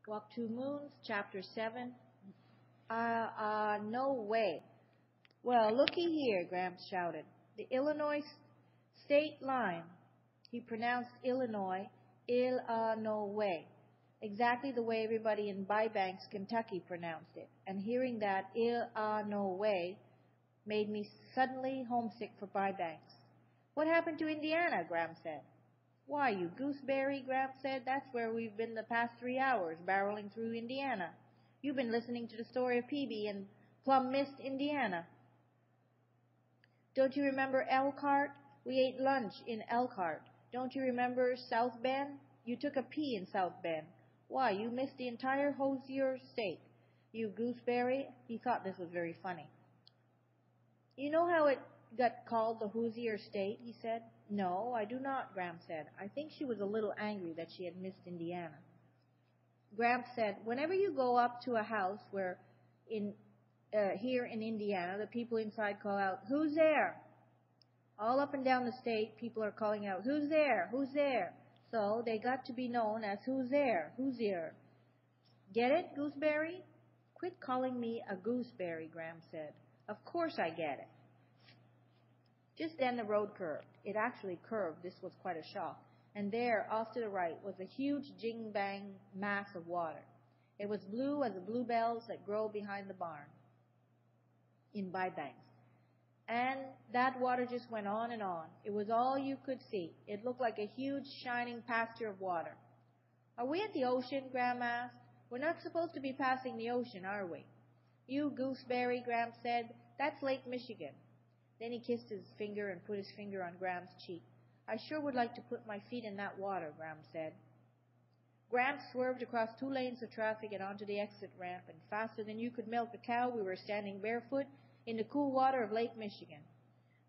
Walk Two Moons, Chapter 7. No way. Well, looky here, Gramps shouted. The Illinois state line. He pronounced Illinois, Illinois, exactly the way everybody in Bybanks, Kentucky pronounced it. And hearing that Illinois made me suddenly homesick for Bybanks. What happened to Indiana? Gramps said. Why, you gooseberry, Gramps said. That's where we've been the past 3 hours, barreling through Indiana. You've been listening to the story of Peavy and Plum Mist, Indiana. Don't you remember Elkhart? We ate lunch in Elkhart. Don't you remember South Bend? You took a pee in South Bend. Why, you missed the entire Hoosier state. You gooseberry. He thought this was very funny. You know how it got called the Hoosier state, he said. No, I do not, Gramps said. I think she was a little angry that she had missed Indiana. Gramps said, whenever you go up to a house where here in Indiana, the people inside call out, who's there? All up and down the state, people are calling out, who's there? Who's there? So they got to be known as who's there? Who's here? Get it, gooseberry? Quit calling me a gooseberry, Gramps said. Of course I get it. Just then the road curved. It actually curved. This was quite a shock. And there, off to the right, was a huge jing-bang mass of water. It was blue as the bluebells that grow behind the barn in Bybanks. And that water just went on and on. It was all you could see. It looked like a huge, shining pasture of water. Are we at the ocean? Gram asked. We're not supposed to be passing the ocean, are we? You gooseberry, Gramps said. That's Lake Michigan. Then he kissed his finger and put his finger on Gramps' cheek. I sure would like to put my feet in that water, Gramps said. Gramps swerved across 2 lanes of traffic and onto the exit ramp, and faster than you could milk a cow, we were standing barefoot in the cool water of Lake Michigan.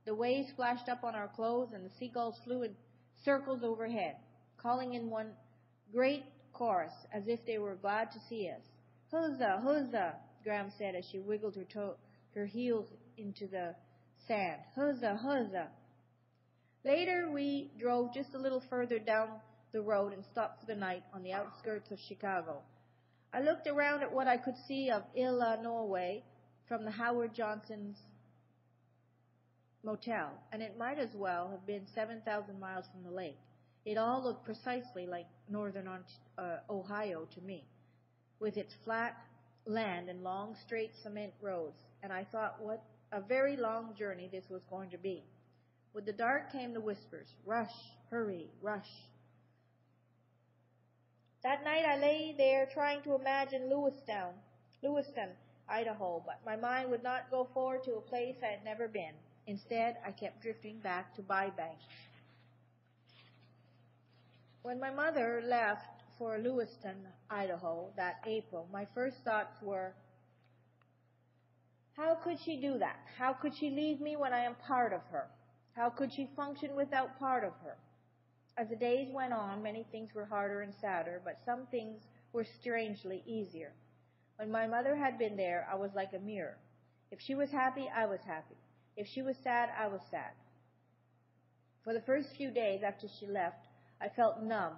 The waves splashed up on our clothes, and the seagulls flew in circles overhead, calling in one great chorus as if they were glad to see us. Huzzah, huzzah, Gramps said as she wiggled her heels into the sand. Huzzah, huzzah. Later, we drove just a little further down the road and stopped for the night on the outskirts of Chicago. I looked around at what I could see of Illinois from the Howard Johnson's motel, and it might as well have been 7,000 miles from the lake. It all looked precisely like northern Ohio to me, with its flat land and long, straight cement roads, and I thought what a very long journey this was going to be. With the dark came the whispers, rush, hurry, rush. That night I lay there trying to imagine Lewiston, Idaho, but my mind would not go forward to a place I had never been. Instead, I kept drifting back to Bybanks. When my mother left for Lewiston, Idaho, that April, my first thoughts were, how could she do that? How could she leave me when I am part of her? How could she function without part of her? As the days went on, many things were harder and sadder, but some things were strangely easier. When my mother had been there, I was like a mirror. If she was happy, I was happy. If she was sad, I was sad. For the first few days after she left, I felt numb,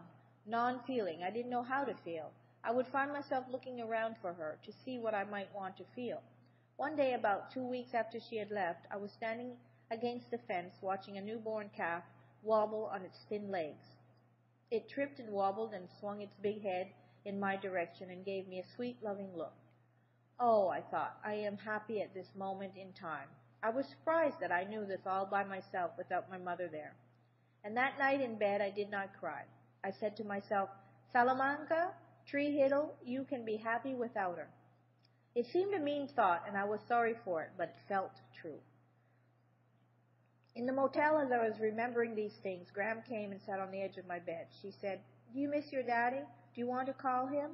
non-feeling. I didn't know how to feel. I would find myself looking around for her to see what I might want to feel. One day, about 2 weeks after she had left, I was standing against the fence watching a newborn calf wobble on its thin legs. It tripped and wobbled and swung its big head in my direction and gave me a sweet, loving look. Oh, I thought, I am happy at this moment in time. I was surprised that I knew this all by myself without my mother there. And that night in bed, I did not cry. I said to myself, Salamanca, Tree Hill, you can be happy without her. It seemed a mean thought, and I was sorry for it, but it felt true. In the motel, as I was remembering these things, Gram came and sat on the edge of my bed. She said, do you miss your daddy? Do you want to call him?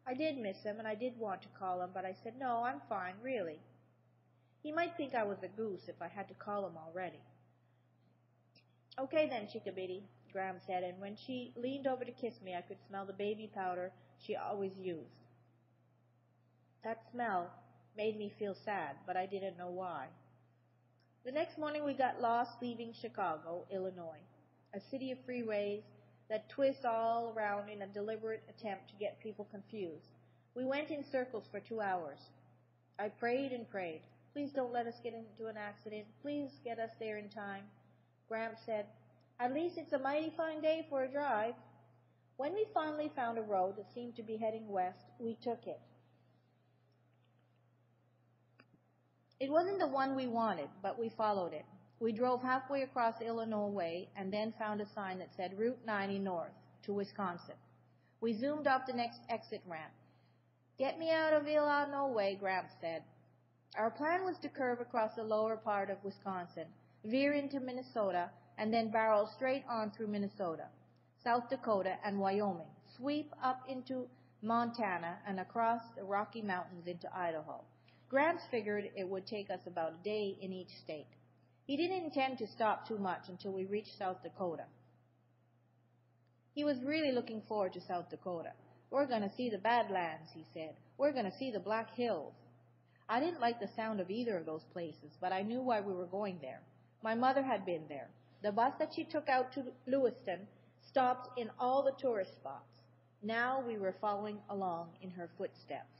I did miss him, and I did want to call him, but I said, no, I'm fine, really. He might think I was a goose if I had to call him already. Okay then, chickabiddy, Gram said, and when she leaned over to kiss me, I could smell the baby powder she always used. That smell made me feel sad, but I didn't know why. The next morning we got lost leaving Chicago, Illinois, a city of freeways, that twists all around in a deliberate attempt to get people confused. We went in circles for 2 hours. I prayed and prayed. Please don't let us get into an accident. Please get us there in time. Gramps said, at least it's a mighty fine day for a drive. When we finally found a road that seemed to be heading west, we took it. It wasn't the one we wanted, but we followed it. We drove halfway across Illinois Way and then found a sign that said Route 90 North to Wisconsin. We zoomed up the next exit ramp. Get me out of Illinois Way, Gramps said. Our plan was to curve across the lower part of Wisconsin, veer into Minnesota, and then barrel straight on through Minnesota, South Dakota, and Wyoming, sweep up into Montana and across the Rocky Mountains into Idaho. Gramps figured it would take us about a day in each state. He didn't intend to stop too much until we reached South Dakota. He was really looking forward to South Dakota. We're going to see the Badlands, he said. We're going to see the Black Hills. I didn't like the sound of either of those places, but I knew why we were going there. My mother had been there. The bus that she took out to Lewiston stopped in all the tourist spots. Now we were following along in her footsteps.